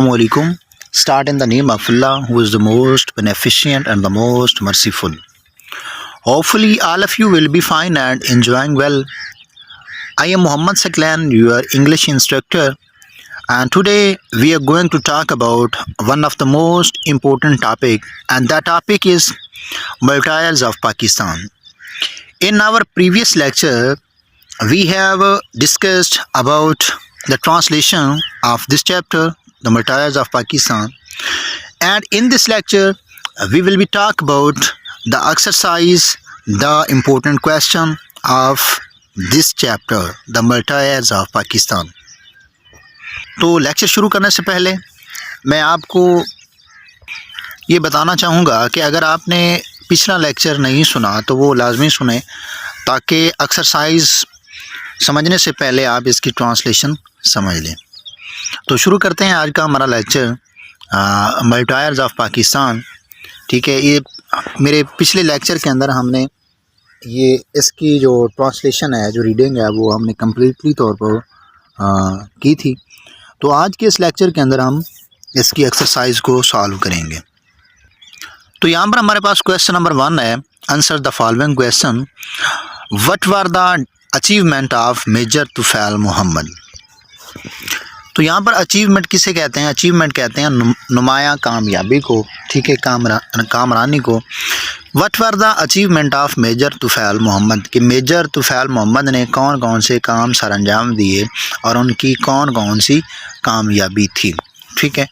Alaikum. Start in the name of Allah, who is the most beneficent and the most merciful. Hopefully, all of you will be fine and enjoying well. I am Muhammad Saklan, your English instructor, and today we are going to talk about one of the most important topic, and that topic is martyrs of Pakistan. In our previous lecture, we have discussed about the translation of this chapter, the martyrs of Pakistan, and in this lecture we will be talk about the exercise, the important question of this chapter, the martyrs of Pakistan. तो lecture शुरू करने से पहले मैं आपको ये बताना चाहूँगा कि अगर आपने पिछला लेक्चर नहीं सुना तो वो लाजमी सुने, ताकि एक्सरसाइज समझने से पहले आप इसकी ट्रांसलेशन समझ लें। तो शुरू करते हैं आज का हमारा लेक्चर, मार्टायर्स ऑफ पाकिस्तान। ठीक है, ये मेरे पिछले लेक्चर के अंदर हमने ये इसकी जो ट्रांसलेशन है, जो रीडिंग है, वो हमने कम्प्लीटली तौर पर की थी। तो आज के इस लेक्चर के अंदर हम इसकी एक्सरसाइज को सॉल्व करेंगे। तो यहाँ पर हमारे पास क्वेश्चन नंबर 1 है, answer the following question, what were the achievement of Major Tufail Mohammad. तो यहाँ पर अचीवमेंट किसे कहते हैं? अचीवमेंट कहते हैं नुमाया कामयाबी को, ठीक है, कामरानी को। What were the achievement of Major Tufail Mohammad, कि मेजर तुफैल मोहम्मद ने कौन कौन से काम सर अंजाम दिए और उनकी कौन कौन सी कामयाबी थी। ठीक है,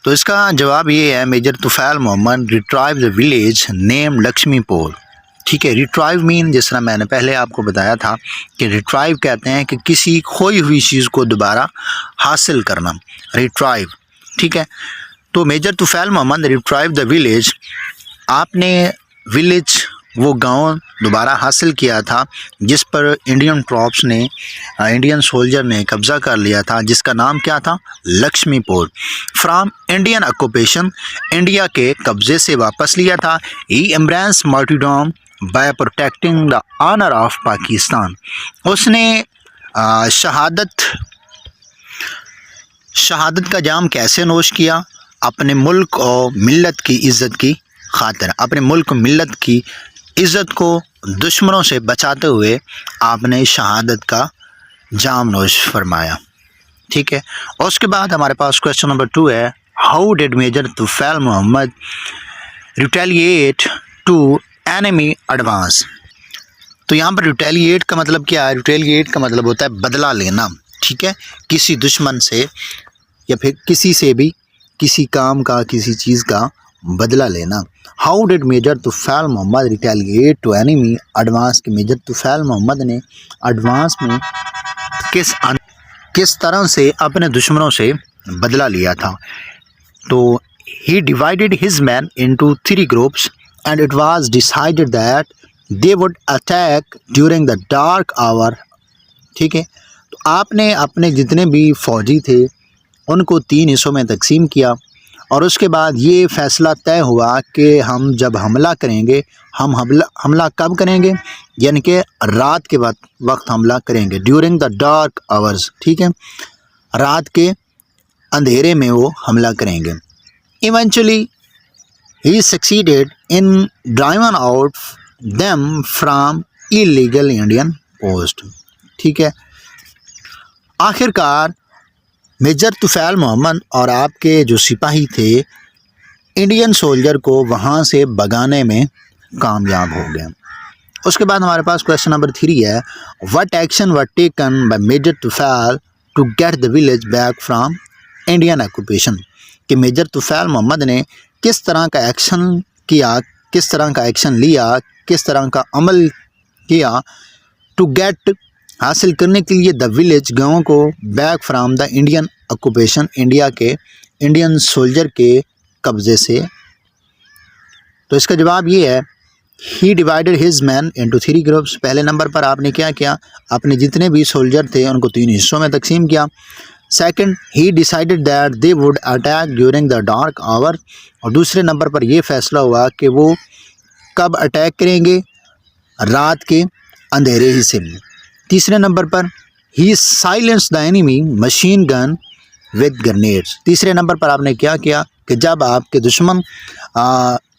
तो इसका जवाब ये है, Major Tufail Mohammad retrieve the village name Lakshmipur. ठीक है, रिट्राइव मीन, जिस तरह मैंने पहले आपको बताया था कि रिट्राइव कहते हैं कि किसी खोई हुई चीज़ को दोबारा हासिल करना, रिट्राइव। ठीक है, तो major Tufail Mohammad retrieve the village, आपने विलेज, वो गांव दोबारा हासिल किया था जिस पर इंडियन ट्रॉप्स ने, इंडियन सोल्जर ने कब्ज़ा कर लिया था, जिसका नाम क्या था? Laxmipur. From Indian occupation, India के कब्ज़े से वापस लिया था। He embrace martyrdom by protecting the honour of Pakistan, उसने शहादत का जाम कैसे नोश किया? अपने मुल्क और मिल्लत की इज़्ज़त की खातिर, अपने मुल्क मिल्लत की इज़्ज़त को दुश्मनों से बचाते हुए आपने शहादत का जाम नोश फरमाया। ठीक है, और उसके बाद हमारे पास क्वेश्चन नंबर 2 है, how did Major Tufail Mohammad retaliate to enemy advance. तो यहाँ पर रिटेलिएट का मतलब क्या है? रिटेलिएट का मतलब होता है बदला लेना। ठीक है, किसी दुश्मन से या फिर किसी से भी किसी काम का, किसी चीज़ का बदला लेना। How did Major Tufail Mohammad retaliate to enemy advance, कि मेजर तुफैल मोहम्मद ने एडवांस में किस तरह से अपने दुश्मनों से बदला लिया था। तो he divided his men into 3 groups and it was decided that they would attack during the dark hour। ठीक है, तो आपने अपने जितने भी फौजी थे उनको 3 हिस्सों में तकसीम किया, और उसके बाद ये फ़ैसला तय हुआ कि हम जब हमला करेंगे, हम हमला कब करेंगे? यानी कि रात के वक्त हमला करेंगे, ड्यूरिंग द डार्क आवर्स। ठीक है, रात के अंधेरे में वो हमला करेंगे। Eventually he succeeded in driving out them from illegal Indian post। ठीक है, आखिरकार मेजर तुफैल मोहम्मद और आपके जो सिपाही थे इंडियन सोल्जर को वहाँ से भगाने में कामयाब हो गए। उसके बाद हमारे पास क्वेश्चन नंबर 3 है, what action were taken by Major Tufail to get the village back from Indian occupation, कि मेजर तुफैल मोहम्मद ने किस तरह का एक्शन किया, किस तरह का एक्शन लिया, किस तरह का अमल किया, टू गेट, हासिल करने के लिए, द विलेज, गाँव को, back from the Indian occupation, India के इंडियन सोल्जर के कब्ज़े से। तो इसका जवाब ये है, he divided his men into 3 groups. पहले नंबर पर आपने क्या किया? अपने जितने भी सोल्जर थे उनको 3 हिस्सों में तकसीम किया। Second, he decided that they would attack during the dark hour, और दूसरे नंबर पर यह फैसला हुआ कि वो कब अटैक करेंगे? रात के अंधेरे हिस्से में। तीसरे नंबर पर he silence the enemy machine gun with grenades. तीसरे नंबर पर आपने क्या किया कि जब आपके दुश्मन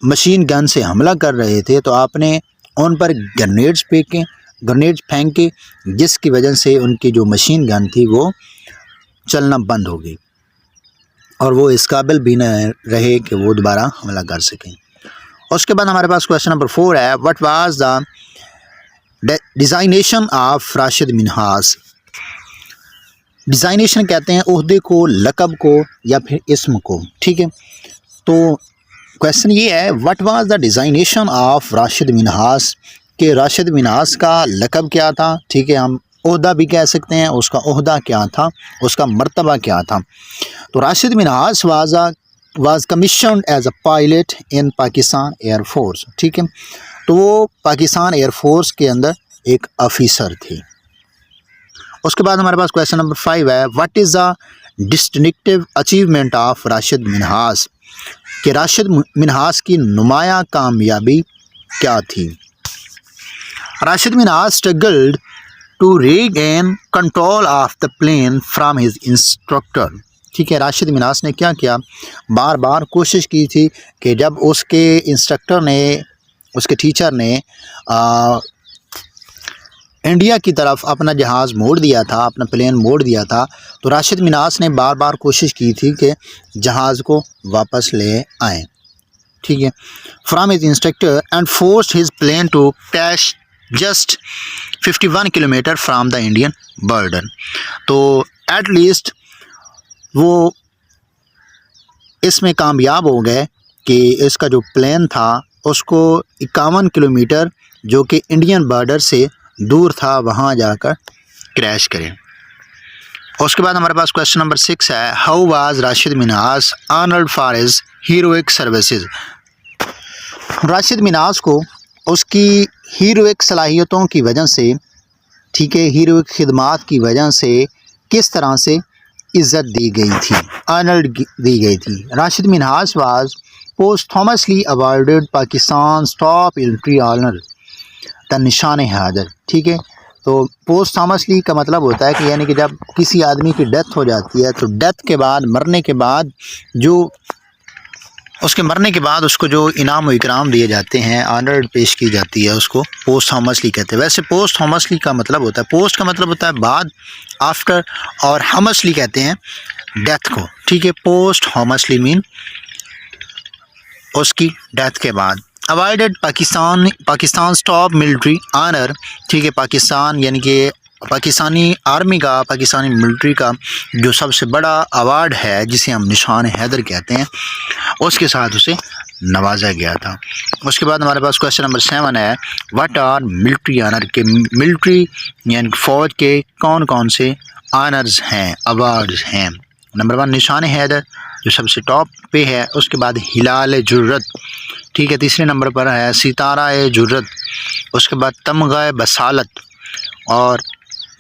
मशीन गन से हमला कर रहे थे तो आपने उन पर ग्रेनेड्स फेंके, जिसकी वजह से उनकी जो मशीन गन थी वो चलना बंद हो गई और वो इस काबिल भी न रहे कि वो दोबारा हमला कर सकें। उसके बाद हमारे पास क्वेश्चन नंबर 4 है, what was the designation of Rashid Minhas. Designation कहते हैं ओहदे को, लक़ब को या फिर इस्म को, ठीक है। तो क्वेश्चन ये है, what was the designation of Rashid Minhas, कि राशिद मिन्हास का लक़ब क्या था, ठीक है। हम ओहदा भी कह सकते हैं, उसका ओहदा क्या था, उसका मर्तबा क्या था। तो Rashid Minhas was commissioned as a pilot in Pakistan Air Force, ठीक है। तो वो पाकिस्तान एयर फोर्स के अंदर एक ऑफिसर थे। उसके बाद हमारे पास क्वेश्चन नंबर 5 है, what is the distinctive achievement of Rashid Minhas, कि राशिद मिन्हास की नुमाया कामयाबी क्या थी। Rashid Minhas struggled to regain control of the plane from his instructor, ठीक है। राशिद मिन्हास ने क्या किया, बार बार कोशिश की थी कि जब उसके इंस्ट्रक्टर ने, उसके टीचर ने इंडिया की तरफ अपना जहाज़ मोड़ दिया था, अपना प्लेन मोड़ दिया था, तो राशिद मिन्हास ने बार बार कोशिश की थी कि जहाज़ को वापस ले आएँ, ठीक है। From his instructor and forced his plane to crash just 51 kilometre from the Indian border. तो एट लीस्ट वो इसमें कामयाब हो गए कि इसका जो प्लेन था उसको 51 किलोमीटर जो कि इंडियन बॉर्डर से दूर था वहाँ जाकर क्रैश करें। उसके बाद हमारे पास क्वेश्चन नंबर 6 है, how was Rashid Minhas honoured for his heroic services. Rashid Minhas को उसकी हीरोइक सलाहियतों की वजह से, ठीक है, हीरोइक खिदमात की वजह से किस तरह से इज़्ज़त दी गई थी, ऑनर्ड दी गई थी। Rashid Minhas was posthumously awarded Pakistan top military honour the Nishan Haider, ठीक है। तो पोस्टफॉर्मसली का मतलब होता है कि यानी कि जब किसी आदमी की डेथ हो जाती है तो डेथ के बाद, मरने के बाद जो उसके मरने के बाद उसको जो इनाम व इकराम दिए जाते हैं, ऑनर पेश की जाती है, उसको पोस्टफॉर्मसली कहते हैं। वैसे पोस्टफॉर्मसली का मतलब होता है, पोस्ट का मतलब होता है बाद, आफ्टर, और हॉर्मसली कहते हैं डेथ को, ठीक है। पोस्टफॉर्मसली मीन उसकी डेथ के बाद। Awarded Pakistan top military honour, ठीक है। पाकिस्तान यानी कि पाकिस्तानी आर्मी का, पाकिस्तानी मिलिट्री का जो सबसे बड़ा अवार्ड है जिसे हम निशान हैदर कहते हैं, उसके साथ उसे नवाजा गया था। उसके बाद हमारे पास क्वेश्चन नंबर 7 है, व्हाट आर मिलिट्री ऑनर, के मिलिट्री यानी फ़ौज के कौन कौन से ऑनर्स हैं, अवार्ड्स हैं। नंबर 1 निशान हैदर जो सबसे टॉप पे है, उसके बाद हिलाल जुर्रत, ठीक है, तीसरे नंबर पर है सितारा जुर्रत, उसके बाद तमगा बसालत और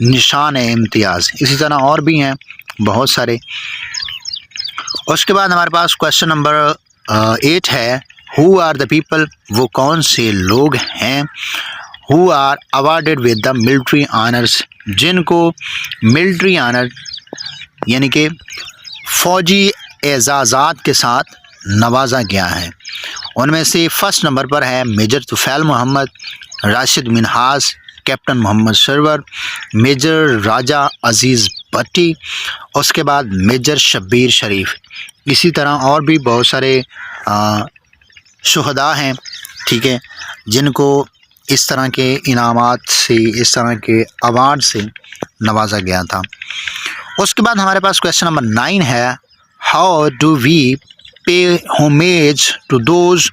निशान इम्तियाज़। इसी तरह और भी हैं बहुत सारे। उसके बाद हमारे पास क्वेश्चन नंबर 8 है, हु आर द पीपल, वो कौन से लोग हैं, who are awarded with the military honours, जिनको मिलिट्री ऑनर यानी कि फ़ौजी एजाज़ात के साथ नवाजा गया है। उनमें से फर्स्ट नंबर पर है major Tufail Mohammad, Rashid Minhas, captain Mohammad Sarwar, major Raja Aziz Bhatti, उसके बाद मेजर शब्बीर शरीफ। इसी तरह और भी बहुत सारे शुहदा हैं, ठीक है, जिनको इस तरह के इनामात से, इस तरह के अवार्ड से नवाजा गया था। उसके बाद हमारे पास क्वेश्चन नंबर 9 है, how do we pay homage to those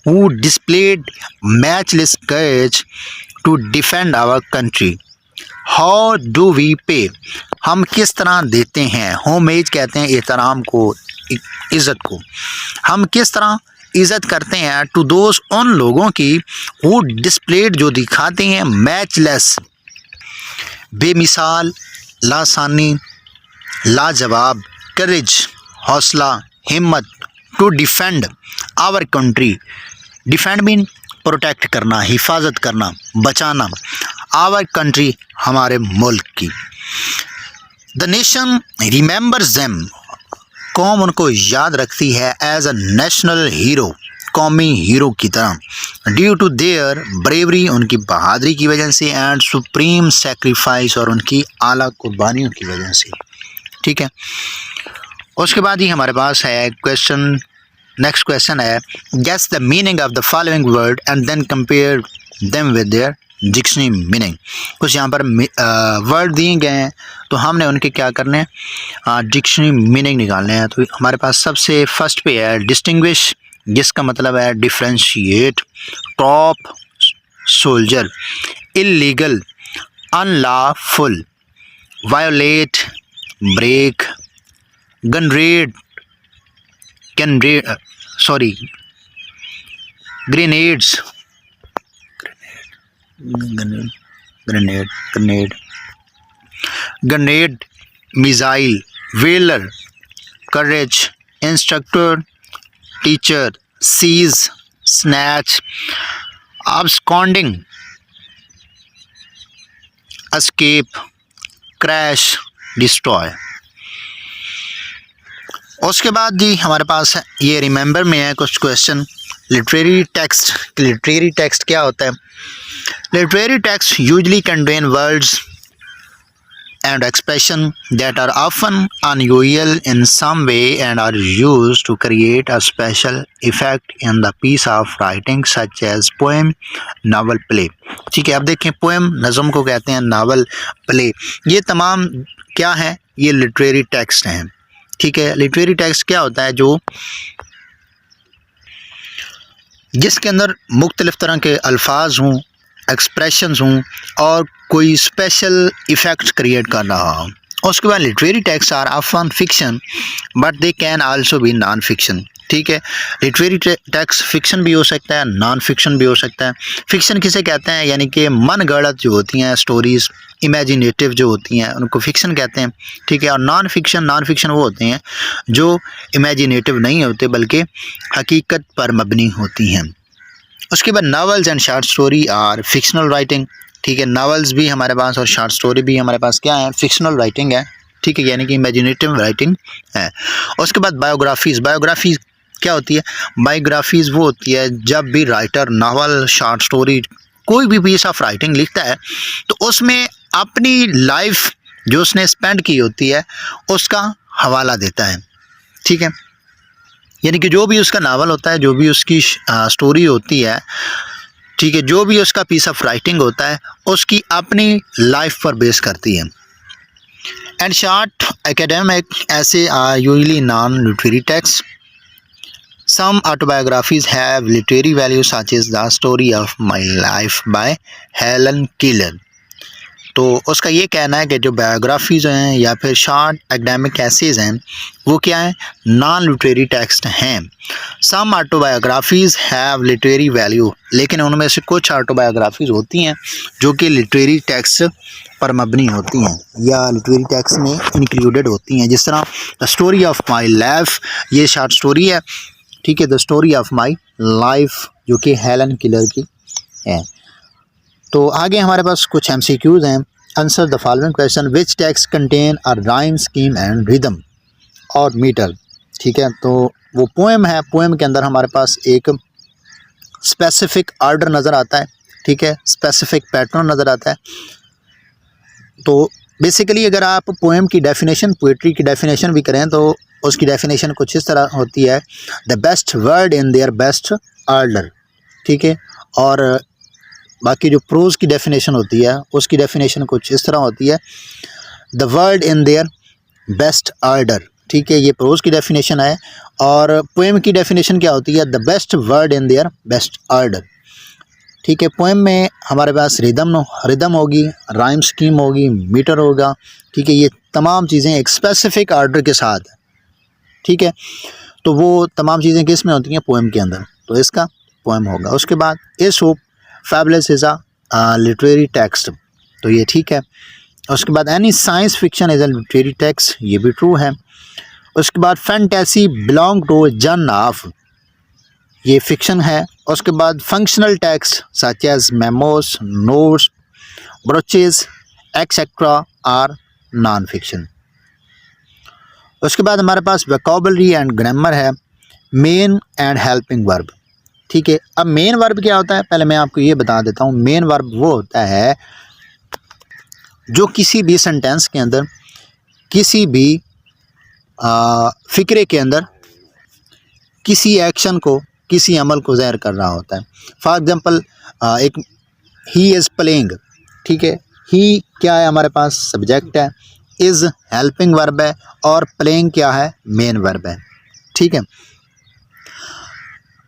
who displayed matchless courage to defend our country. How do we pay, हम किस तरह देते हैं, होमेज कहते हैं एहतराम को, इज़्ज़त को, हम किस तरह इज़्ज़त करते हैं टू दोज उन लोगों की हु डिस्प्लेड जो दिखाते हैं मैचलेस, बेमिसाल, लासानी, लाजवाब, करेज, हौसला, हिम्मत, to defend our country. Defend mean protect करना, हिफाजत करना, बचाना, आवर कंट्री हमारे मुल्क की। द नेशन रिमेंबर्स देम, कौम उनको याद रखती है एज अ नेशनल हीरो, कौमी हीरो की तरह, ड्यू टू देयर ब्रेवरी, उनकी बहादुरी की वजह से, एंड सुप्रीम सेक्रीफाइस, और उनकी आला कुर्बानियों की वजह से। ठीक है, उसके बाद ही हमारे पास है क्वेश्चन, नेक्स्ट क्वेश्चन है guess the meaning of the following word and then compare them with their dictionary meaning. कुछ यहाँ पर वर्ड दिए गए हैं तो हमने उनके क्या करने हैं, डिक्शनरी मीनिंग निकालने हैं। तो हमारे पास सबसे फर्स्ट पे है डिस्टिंग्विश, जिसका मतलब है differentiate, top soldier, illegal, unlawful, violate, break, गनरेड, grenades, grenade, missile, valour, courage, instructor, teacher, seize, snatch, absconding, escape, crash, destroy. उसके बाद जी हमारे पास है ये रिमेंबर में है कुछ question. Literary text, literary text क्या होता है? Literary text usually contain words and expression that are often unusual in some way and are used to create a special effect in the piece of writing such as poem, novel, play। ठीक है, अब देखें poem नज़म को कहते हैं, novel, play, ये तमाम क्या है? ये लिटरेरी टेक्स्ट हैं। ठीक है, लिटरेरी टेक्स्ट क्या होता है? जो जिसके अंदर मुख्तलिफ़ तरह के अल्फाज हों, एक्सप्रेशंस हों और कोई स्पेशल इफ़ेक्ट क्रिएट कर रहा हो। उसके बाद literary text are often fiction but they can also be non fiction. ठीक है, लिटरेरी टेक्स्ट फिक्शन भी हो सकता है, नॉन फिक्शन भी हो सकता है। फिक्शन किसे कहते हैं? यानी कि मन गढ़ंत जो होती हैं स्टोरीज़, इमेजिनेटिव जो होती हैं, उनको फिक्शन कहते हैं। ठीक है, और नॉन फिक्शन वो होते हैं जो इमेजिनेटिव नहीं होते बल्कि हकीकत पर मबनी होती हैं। उसके बाद novels and short story are fictional writing. ठीक है, नावल्स भी हमारे पास और शॉर्ट स्टोरी भी हमारे पास क्या है? फिक्शनल राइटिंग है। ठीक है, यानी कि इमेजिनेटिव राइटिंग है। उसके बाद बायोग्राफीज़, बायोग्राफी क्या होती है? बायोग्राफीज़ वो होती है जब भी राइटर नावल, शॉर्ट स्टोरी, कोई भी पीस ऑफ राइटिंग लिखता है तो उसमें अपनी लाइफ जो उसने स्पेंड की होती है उसका हवाला देता है। ठीक है, यानी कि जो भी उसका नावल होता है, जो भी उसकी स्टोरी होती है, ठीक है, जो भी उसका पीस ऑफ राइटिंग होता है उसकी अपनी लाइफ पर बेस करती है। And short academic essays are usually non literary text. Some autobiographies have literary value such as the story of my life by Helen Keller. तो उसका ये कहना है कि जो बायोग्राफीज़ हैं या फिर शॉर्ट एकेडमिक एसेज हैं वो क्या हैं? नॉन लिटरेरी टेक्स्ट हैं। सम ऑटोबायोग्राफीज़ हैव लिटरेरी वैल्यू, लेकिन उनमें से कुछ ऑटोबायोग्राफीज़ होती हैं जो कि लिटरेरी टेक्स्ट पर मबनी होती हैं या लिटरेरी टेक्स्ट में इंक्लूडेड होती हैं। जिस तरह the story of my life, ये शॉर्ट स्टोरी है। ठीक है, the story of my life जो कि हेलन केलर की है। तो आगे हमारे पास कुछ MCQs हैं। Answer the following question, which text contain a rhyme scheme and rhythm और मीटर। ठीक है, तो वो पोएम है, पोएम के अंदर हमारे पास एक स्पेसिफिक आर्डर नज़र आता है। ठीक है, स्पेसिफिक पैटर्न नज़र आता है। तो बेसिकली अगर आप पोएम की डेफिनेशन, पोइट्री की डेफिनेशन भी करें तो उसकी डेफिनेशन कुछ इस तरह होती है, the best word in their best order. ठीक है, और बाकी जो प्रोज़ की डेफिनेशन होती है उसकी डेफिनेशन कुछ इस तरह होती है, the word in their best order. ठीक है, ये प्रोज़ की डेफिनेशन है। और पोएम की डेफिनेशन क्या होती है? The best word in their best order. ठीक है, पोएम में हमारे पास रिदम होगी, राइम स्कीम होगी, मीटर होगा। ठीक है, ये तमाम चीज़ें एक स्पेसिफिक आर्डर के साथ। ठीक है, तो वो तमाम चीज़ें किस में होती हैं? पोएम के अंदर। तो इसका पोएम होगा। उसके बाद Aesop fables is a literary text, तो ये ठीक है। उसके बाद any science fiction is a literary text, ये भी ट्रू है। उसके बाद fantasy belong to genre of, ये फिक्शन है। उसके बाद functional text such as memos, notes, brochures etcetera are non fiction. उसके बाद हमारे पास वोकैबुलरी एंड ग्रामर है, मेन एंड हेल्पिंग वर्ब। ठीक है, अब मेन वर्ब क्या होता है, पहले मैं आपको ये बता देता हूँ। मेन वर्ब वो होता है जो किसी भी सेंटेंस के अंदर, किसी भी फ़िक्रे के अंदर किसी एक्शन को, किसी अमल को ज़ाहिर कर रहा होता है। फॉर एग्ज़ाम्पल एक ही इज़ प्लेइंग, ठीक है, ही क्या है हमारे पास, सब्जेक्ट है, इज़ हेल्पिंग वर्ब है, और प्लेइंग क्या है, मेन वर्ब है। ठीक है,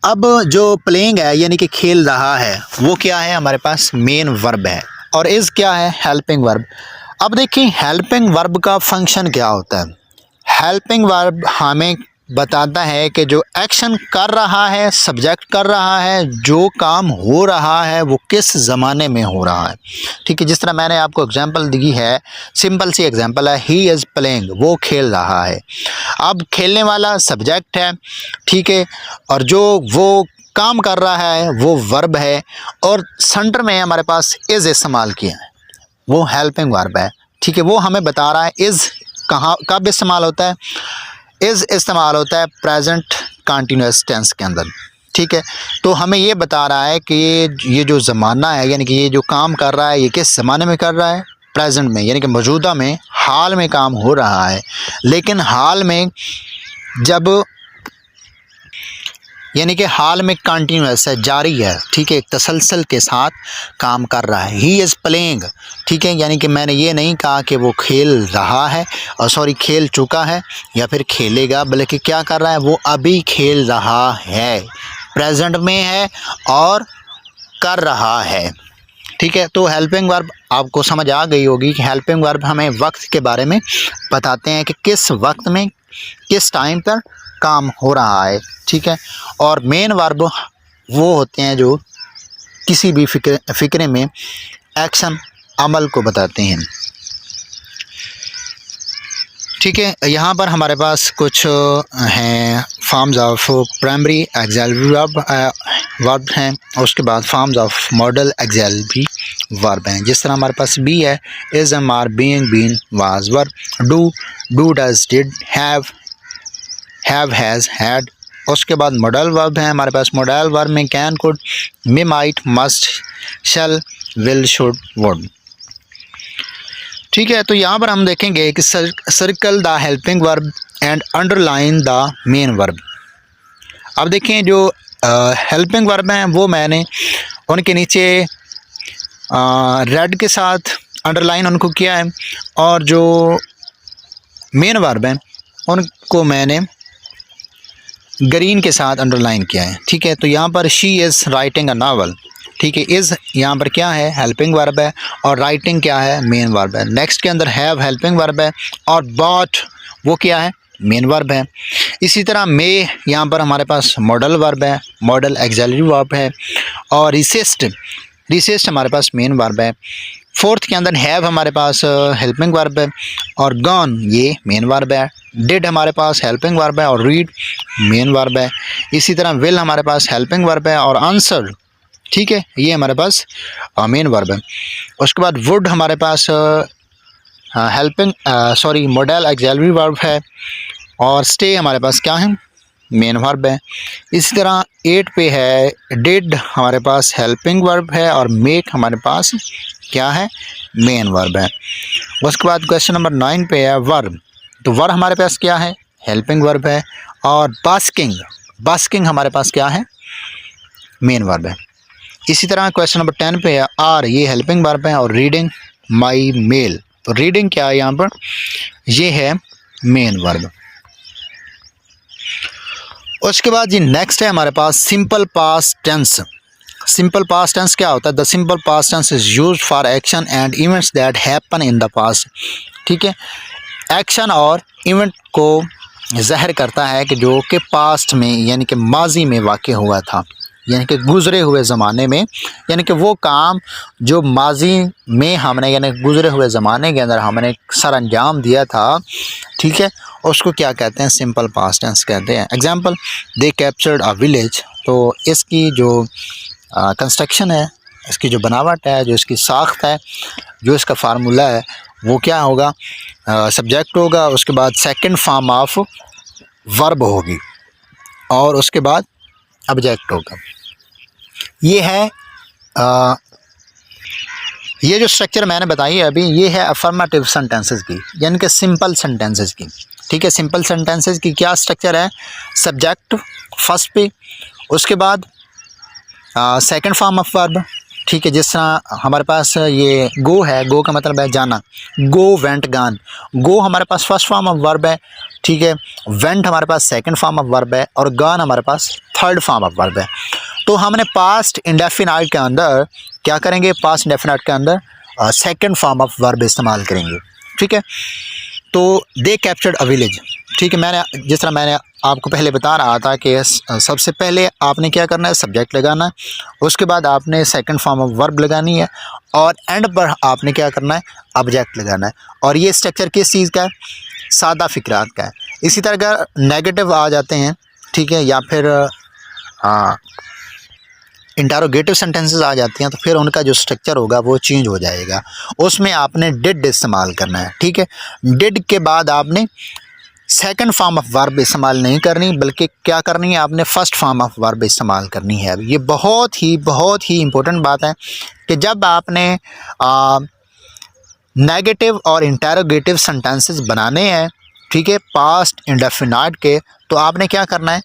अब जो प्लेइंग है यानी कि खेल रहा है, वो क्या है हमारे पास, मेन वर्ब है, और इज़ क्या है, हेल्पिंग वर्ब। अब देखिए हेल्पिंग वर्ब का फंक्शन क्या होता है। हेल्पिंग वर्ब हमें बताता है कि जो एक्शन कर रहा है, सब्जेक्ट कर रहा है, जो काम हो रहा है वो किस ज़माने में हो रहा है। ठीक है, जिस तरह मैंने आपको एग्जांपल दी है, सिंपल सी एग्जांपल है, ही इज़ प्लेइंग, वो खेल रहा है। अब खेलने वाला सब्जेक्ट है, ठीक है, और जो वो काम कर रहा है वो वर्ब है, और सेंटर में हमारे पास इज़ इस्तेमाल किया है, वो हेल्पिंग वर्ब है। ठीक है, वो हमें बता रहा है इज़ कहाँ कब इस्तेमाल होता है। इज़ इस्तेमाल होता है प्रेजेंट कंटिन्यूस टेंस के अंदर। ठीक है, तो हमें ये बता रहा है कि ये जो ज़माना है, यानी कि ये जो काम कर रहा है, ये किस ज़माने में कर रहा है, प्रेजेंट में, यानी कि मौजूदा में, हाल में काम हो रहा है। लेकिन हाल में जब, यानी कि हाल में कंटिन्यूस है, जारी है, ठीक है, तसलसल के साथ काम कर रहा है। ही इज़ प्लेइंग, ठीक है, यानी कि मैंने ये नहीं कहा कि वो खेल रहा है, और सॉरी खेल चुका है या फिर खेलेगा, बल्कि क्या कर रहा है, वो अभी खेल रहा है, प्रेजेंट में है और कर रहा है। ठीक है, तो हेल्पिंग वर्ब आपको समझ आ गई होगी कि हेल्पिंग वर्ब हमें वक्त के बारे में बताते हैं कि किस वक्त में, किस टाइम पर काम हो रहा है। ठीक है, और मेन वर्ब वो होते हैं जो किसी भी फ़िक्रे में एक्शन, अमल को बताते हैं। ठीक है, यहाँ पर हमारे पास कुछ हैं forms of primary auxiliary verb हैं, और उसके बाद forms of modal auxiliary verb हैं। जिस तरह हमारे पास बी है, is, am, are, being, been, was verb, do, does, did, have, has, had. उसके बाद मॉडल वर्ब है हमारे पास। मॉडल वर्ब में can, could, may, might, must, shall, will, should, would. ठीक है, तो यहाँ पर हम देखेंगे कि circle the helping verb and underline the main verb. अब देखें जो हेल्पिंग वर्ब हैं वो मैंने उनके नीचे रेड के साथ अंडरलाइन उनको किया है, और जो मेन वर्ब हैं उनको मैंने ग्रीन के साथ अंडरलाइन किया है। ठीक है, तो यहाँ पर she is writing a novel. ठीक है, इज़ यहाँ पर क्या है, हेल्पिंग वर्ब है, और राइटिंग क्या है, मेन वर्ब है। नेक्स्ट के अंदर हैव हेल्पिंग वर्ब है, और बॉट वो क्या है, मेन वर्ब है। इसी तरह मे यहाँ पर हमारे पास मॉडल वर्ब है, मॉडल एक्सिलरी वर्ब है, और रिसिस्ट हमारे पास मेन वर्ब है। फोर्थ के अंदर हैव हमारे पास हेल्पिंग वर्ब है, और गॉन ये मेन वर्ब है। डिड हमारे पास हेल्पिंग वर्ब है, और रीड मेन वर्ब है। इसी तरह विल हमारे पास हेल्पिंग वर्ब है, और आंसर, ठीक है, ये हमारे पास मेन वर्ब है। उसके बाद वुड हमारे पास मॉडल एक्सिलरी वर्ब है, और स्टे हमारे पास क्या है, मेन वर्ब है। इसी तरह 8 पे है, डिड हमारे पास हेल्पिंग वर्ब है, और मेक हमारे पास क्या है, मेन वर्ब है। उसके बाद क्वेश्चन नंबर 9 पे है वर्ब, तो वर्ब हमारे पास क्या है, हेल्पिंग वर्ब है, और बास्किंग हमारे पास क्या है, मेन वर्ब है। इसी तरह क्वेश्चन नंबर 10 पे है आर, ये हेल्पिंग वर्ब है, और रीडिंग माई मेल, तो रीडिंग क्या है यहाँ पर, ये है मेन वर्ब। उसके बाद जी नेक्स्ट है हमारे पास simple past tense. Simple past tense क्या होता है, the simple past tense is used for action and events that happen in the past. ठीक है, एक्शन और इवेंट को ज़ाहिर करता है कि जो कि पास्ट में, यानी कि माजी में वाक़ हुआ था, यानी कि गुज़रे हुए ज़माने में, यानी कि वो काम जो माजी में हमने, यानी गुज़रे हुए ज़माने के अंदर हमने सर अंजाम दिया था, ठीक है, उसको क्या कहते हैं, सिंपल पास्ट टेंस कहते हैं। Example, they captured a village, तो इसकी जो कंस्ट्रक्शन है, इसकी जो बनावट है, जो इसकी साख्त है, जो इसका फार्मूला है, वो क्या होगा, सब्जेक्ट होगा, उसके बाद सेकंड फॉर्म ऑफ वर्ब होगी और उसके बाद ऑब्जेक्ट होगा। ये है ये जो स्ट्रक्चर मैंने बताई है अभी, ये है अफर्मेटिव सेंटेंसेस की, यानी कि सिंपल सेंटेंसेस की। ठीक है, सिंपल सेंटेंसेस की क्या स्ट्रक्चर है, सब्जेक्ट फर्स्ट पे, उसके बाद सेकंड फॉर्म ऑफ वर्ब। ठीक है, जिस तरह हमारे पास ये गो है, गो का मतलब है जाना, गो वेंट गान। गो हमारे पास फर्स्ट फॉर्म ऑफ वर्ब है, ठीक है, वेंट हमारे पास सेकंड फॉर्म ऑफ वर्ब है और गान हमारे पास थर्ड फॉर्म ऑफ वर्ब है। तो हमने पास्ट इंडेफिनाइट के अंदर क्या करेंगे, पास्ट इंडेफिनाइट के अंदर सेकंड फॉर्म ऑफ वर्ब इस्तेमाल करेंगे। ठीक है, तो दे कैप्चर्ड अ विलेज। ठीक है, जिस तरह मैंने आपको पहले बता रहा था कि सबसे पहले आपने क्या करना है, सब्जेक्ट लगाना है, उसके बाद आपने सेकंड फॉर्म ऑफ वर्ब लगानी है और एंड पर आपने क्या करना है, ऑब्जेक्ट लगाना है। और ये स्ट्रक्चर किस चीज़ का है, सादा फिक्रात का है। इसी तरह अगर नेगेटिव आ जाते हैं, ठीक है, या फिर इंटरोगेटिव सेंटेंसेस आ जाती हैं, तो फिर उनका जो स्ट्रक्चर होगा वो चेंज हो जाएगा। उसमें आपने डिड इस्तेमाल करना है। ठीक है, डिड के बाद आपने सेकंड फॉर्म ऑफ वर्ब इस्तेमाल नहीं करनी, बल्कि क्या करनी है, आपने फर्स्ट फॉर्म ऑफ वर्ब इस्तेमाल करनी है। ये बहुत ही इम्पोर्टेंट बात है कि जब आपने नेगेटिव और इंटरोगेटिव सेंटेंसेस बनाने हैं, ठीक है, पास्ट इंडेफिनाइट के, तो आपने क्या करना है,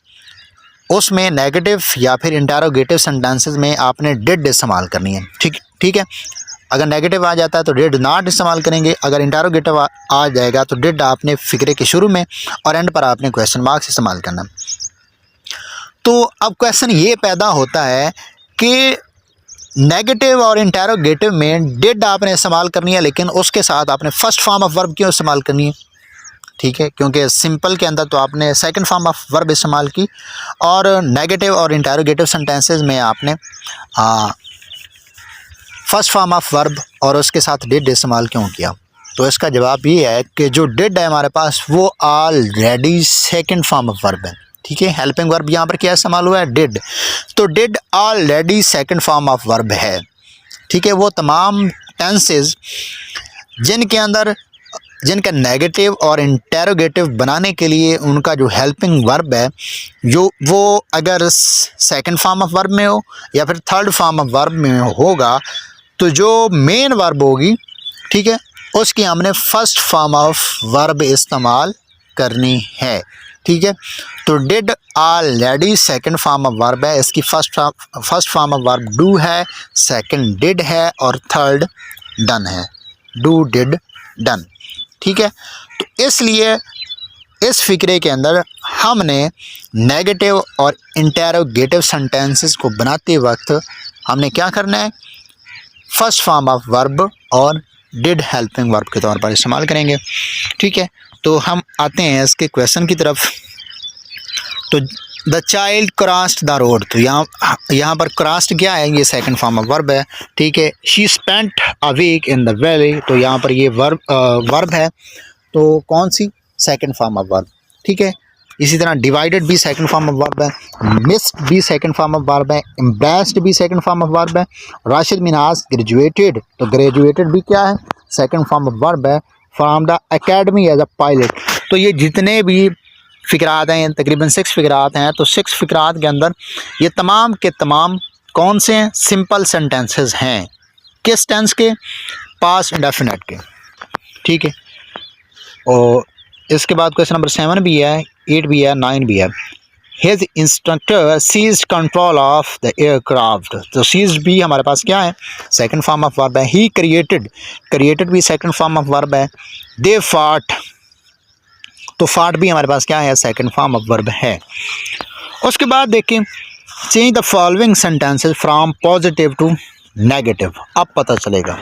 उसमें नेगेटिव या फिर इंटरोगेटिव सेंटेंसेस में आपने डिड इस्तेमाल करनी है। ठीक है, अगर नेगेटिव आ जाता है तो डिड नॉट इस्तेमाल करेंगे, अगर इंटरोगेटिव आ जाएगा तो डिड आपने फिक्रे के शुरू में और एंड पर आपने क्वेश्चन मार्क्स इस्तेमाल करना। तो अब क्वेश्चन ये पैदा होता है कि नेगेटिव और इंटरोगेटिव में डिड आपने इस्तेमाल करनी है, लेकिन उसके साथ आपने फर्स्ट फॉर्म ऑफ वर्ब क्यों इस्तेमाल करनी है। ठीक है, क्योंकि सिंपल के अंदर तो आपने सेकंड फॉर्म ऑफ वर्ब इस्तेमाल की और नेगेटिव और इंटरोगेटिव सेंटेंसेस में आपने फर्स्ट फॉर्म ऑफ वर्ब और उसके साथ डिड इस्तेमाल क्यों किया। तो इसका जवाब ये है कि जो डिड है हमारे पास वो already second form of verb है। ठीक है, हेल्पिंग वर्ब यहाँ पर क्या इस्तेमाल हुआ है, डिड। तो did already second form of verb है। ठीक है, वो तमाम टेंसेस जिनका नेगेटिव और इंटरोगेटिव बनाने के लिए उनका जो हेल्पिंग वर्ब है, जो वो अगर सेकंड फॉर्म ऑफ वर्ब में हो या फिर थर्ड फॉर्म ऑफ वर्ब में होगा, तो जो मेन वर्ब होगी, ठीक है, उसकी हमने फर्स्ट फॉर्म ऑफ वर्ब इस्तेमाल करनी है। ठीक है, तो did already second form of verb है, इसकी first form of verb do है, सेकंड डिड है और थर्ड डन है, डू डिड डन। ठीक है, तो इसलिए इस फिक्रे के अंदर हमने नेगेटिव और इंटरोगेटिव सेंटेंसेस को बनाते वक्त हमने क्या करना है, फर्स्ट फॉर्म ऑफ वर्ब और डिड हेल्पिंग वर्ब के तौर पर इस्तेमाल करेंगे। ठीक है, तो हम आते हैं इसके क्वेश्चन की तरफ। तो the child crossed the road, तो यहाँ पर क्रॉस्ड क्या है, ये सेकंड फॉर्म ऑफ वर्ब है। ठीक है, she spent a week in the valley, तो यहाँ पर ये वर्ब है, तो कौन सी, सेकंड फॉर्म ऑफ वर्ब। ठीक है, इसी तरह डिवाइडेड भी सेकंड फॉर्म ऑफ वर्ब है, मिस्ड भी सेकंड फॉर्म ऑफ वर्ब है, एम्ब्रेस्ड भी सेकंड फॉर्म ऑफ वर्ब है, राशिद मिनाज ग्रेजुएटेड, तो ग्रेजुएटेड भी क्या है, सेकंड फॉर्म ऑफ वर्ब है, from the academy as a pilot. तो ये जितने भी फ़िक्रात हैं, तकरीबन 6 फ़िक्रात हैं, तो 6 फ़िक्रात के अंदर ये तमाम के तमाम कौन से हैं, सिंपल सेंटेंसेस हैं। किस टेंस के, पास्ट इंडेफिनिट के। ठीक है, और इसके बाद क्वेश्चन नंबर 7 भी है, 8 भी है, 9 भी है। His instructor seized control of the aircraft, तो सीज्ड भी हमारे पास क्या है, सेकंड फॉर्म ऑफ वर्ब है। ही क्रिएटेड भी सेकंड फॉर्म ऑफ वर्ब है। दे फाट, तो फाट भी हमारे पास क्या है, सेकंड फॉर्म ऑफ वर्ब है। उसके बाद देखिए, change the following sentences from positive to negative, अब पता चलेगा।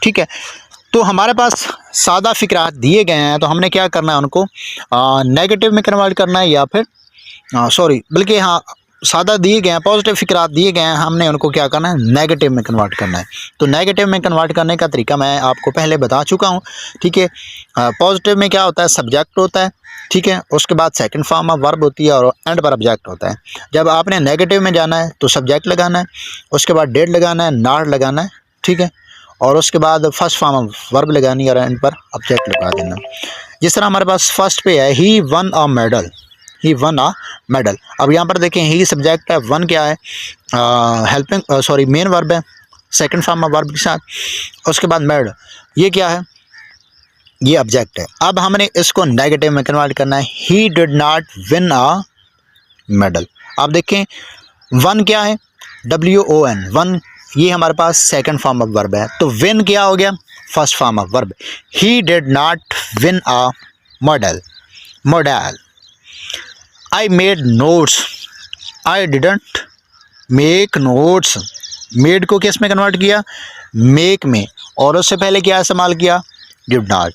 ठीक है, तो हमारे पास सादा फ़िक्रात दिए गए हैं, तो हमने क्या करना है, उनको नेगेटिव में कन्वर्ट करना है, या फिर बल्कि हाँ, सादा दिए गए हैं, पॉजिटिव फ़िक्रात दिए गए हैं, हमने उनको क्या करना है, नेगेटिव में कन्वर्ट करना है। तो नेगेटिव में कन्वर्ट करने का तरीका मैं आपको पहले बता चुका हूँ। ठीक है, पॉजिटिव में क्या होता है, सब्जेक्ट होता है, ठीक है, उसके बाद सेकंड फॉर्म ऑफ वर्ब होती है और एंड पर ऑब्जेक्ट होता है। जब आपने नेगेटिव में जाना है तो सब्जेक्ट लगाना है, उसके बाद डेड लगाना है, नॉट लगाना है। ठीक है, और उसके बाद फर्स्ट फॉर्म ऑफ वर्ब लगानी और एंड पर ऑब्जेक्ट लगा देना। जिस तरह हमारे पास फर्स्ट पे है he won a medal, he won a medal. अब यहाँ पर देखें ही सब्जेक्ट है, वन क्या है, हेल्पिंग सॉरी मेन वर्ब है सेकंड फॉर्म ऑफ वर्ब के साथ, उसके बाद मेड ये क्या है, ये ऑब्जेक्ट है। अब हमने इसको नेगेटिव में कन्वर्ट करना है, he did not win a medal. आप देखें वन क्या है, WON, वन ये हमारे पास सेकंड फॉर्म ऑफ वर्ब है, तो विन क्या हो गया, first form of verb. He did not win a medal, medal. I made notes, I didn't make notes. Made को किस में कन्वर्ट किया, मेक में, और उससे पहले क्या इस्तेमाल किया, did not.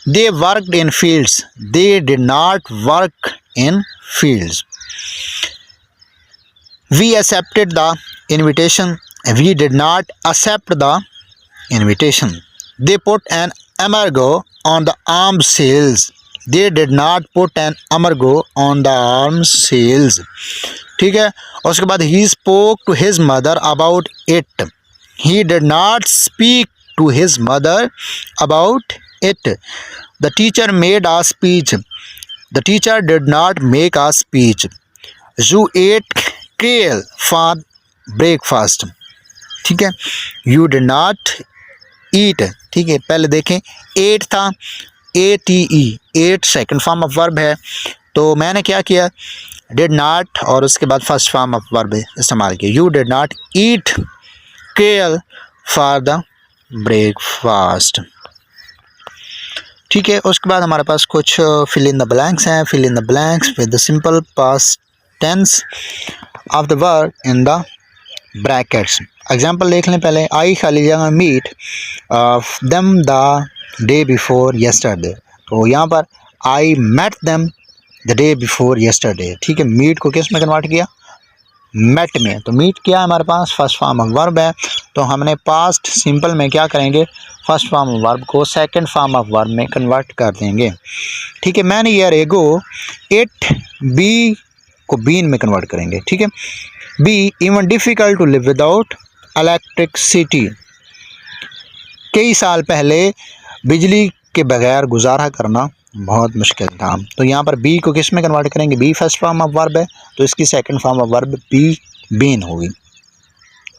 They worked in fields, they did not work in fields. We accepted the invitation, we did not accept the invitation. They put an embargo on the arms sales, they did not put an embargo on the arms sales. ठीक है, उसके बाद he spoke to his mother about it, he did not speak to his mother about it. The teacher made a speech, the teacher did not make a speech. You ate kale for breakfast, ठीक है, you did not eat, ठीक है। पहले देखें ate था, ATE, ate second form of verb है, तो मैंने क्या किया, डिड नॉट और उसके बाद फर्स्ट फॉर्म ऑफ वर्ब इस्तेमाल किया, यू डिड नॉट ईट केल फॉर द ब्रेकफास्ट, ठीक है। उसके बाद हमारे पास कुछ फिल इन द ब्लैंक्स हैं, fill in the blanks with the simple past tense of the verb in the brackets. Example देख लें पहले, आई खाली जगह meet them the day before yesterday, तो यहाँ पर I met them the day before yesterday, ठीक है। मीट को किस में कन्वर्ट किया, मेट में, तो मीट क्या है हमारे पास फर्स्ट फॉर्म ऑफ वर्ब है, तो हमने पास्ट सिंपल में क्या करेंगे, फर्स्ट फॉर्म ऑफ वर्ब को सेकंड फॉर्म ऑफ वर्ब में कन्वर्ट कर देंगे, ठीक है। Many year ago it, be को बीन में कन्वर्ट करेंगे, ठीक है। Be even difficult to live without electricity, कई साल पहले बिजली के बगैर गुजारा करना बहुत मुश्किल था, तो यहाँ पर बी को किस में कन्वर्ट करेंगे, be first form of verb है, तो इसकी second form of verb be been होगी।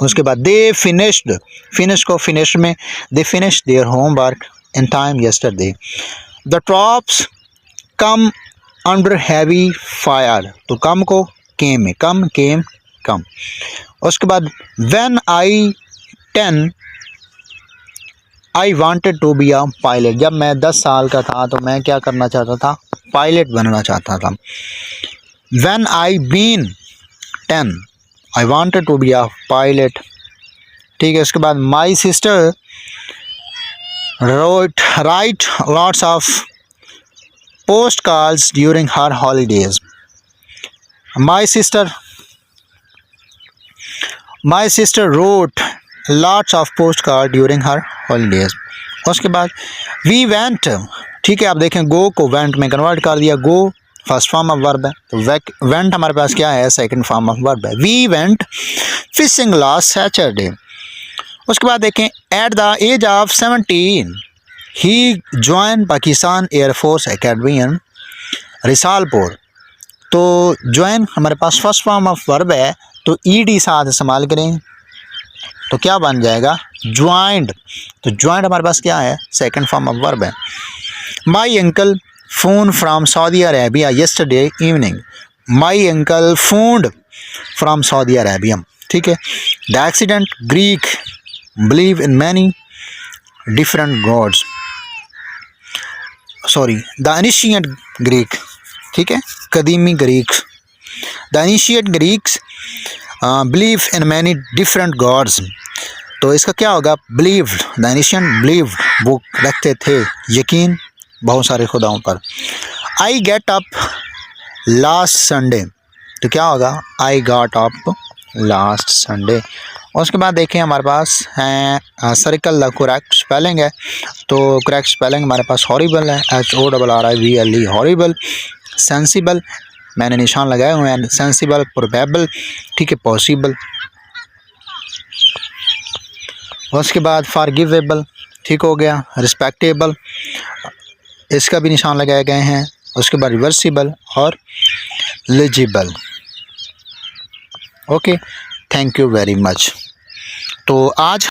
उसके बाद दे फिनिश्ड, फिनिश को फिनिश में, they finish their homework in time yesterday. The troops come under heavy fire, तो कम को केम में, कम केम कम। उसके बाद when I 10 I wanted to be a pilot, जब मैं 10 साल का था तो मैं क्या करना चाहता था, पायलट बनना चाहता था। When I been 10 I wanted to be a pilot, ठीक है। उसके बाद my sister write lots of post cards during her holidays. My sister wrote lots of post card during her holidays. उसके बाद वी वेंट, ठीक है, आप देखें गो को वेंट में कन्वर्ट कर दिया, go first form of verb है, तो वेंट हमारे पास क्या है, सेकंड फॉर्म ऑफ वर्ब है। We went fishing last Saturday. उसके बाद देखें at the age of 17 he join Pakistan air force academy in Risalpur, तो ज्वाइन हमारे पास फर्स्ट फॉर्म ऑफ वर्ब है, तो ईडी साथ इस्तेमाल करें तो क्या बन जाएगा, ज्वाइंड, तो ज्वाइंड हमारे पास क्या है, सेकंड फॉर्म ऑफ वर्ब है। My uncle phone from Saudi Arabia yesterday evening, my uncle phoned from Saudi Arabia, ठीक है। The accident Greek believe in many different gods, sorry the ancient Greek, ठीक है, कदीमी Greek, the ancient Greeks believe in many different gods, तो इसका क्या होगा, believe, the ancient believe, वो रखते थे यकीन बहुत सारे खुदाओं पर। I get up last Sunday, तो क्या होगा, I got up last Sunday. उसके बाद देखें हमारे पास है सर्कल द करेक्ट स्पेलिंग है, तो करेक्ट स्पेलिंग हमारे पास हॉरिबल है, HORRIBLE, हॉरिबल। सेंसिबल मैंने निशान लगाए हुए हैं, सेंसिबल, प्रोबेबल, ठीक है, पॉसिबल। उसके बाद फॉरगिवेबल, ठीक हो गया। रिस्पेक्टेबल, इसका भी निशान लगाए गए हैं। उसके बाद रिवर्सिबल और legible. Okay, thank you very much. तो आज